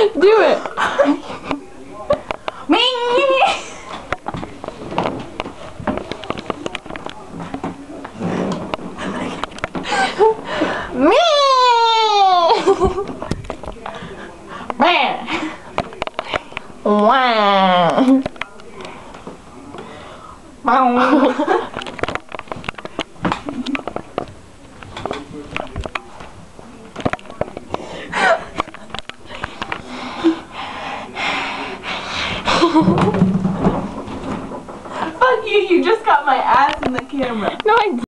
Do it. Me. Me. Wow. Fuck you, you just got my ass in the camera. No, I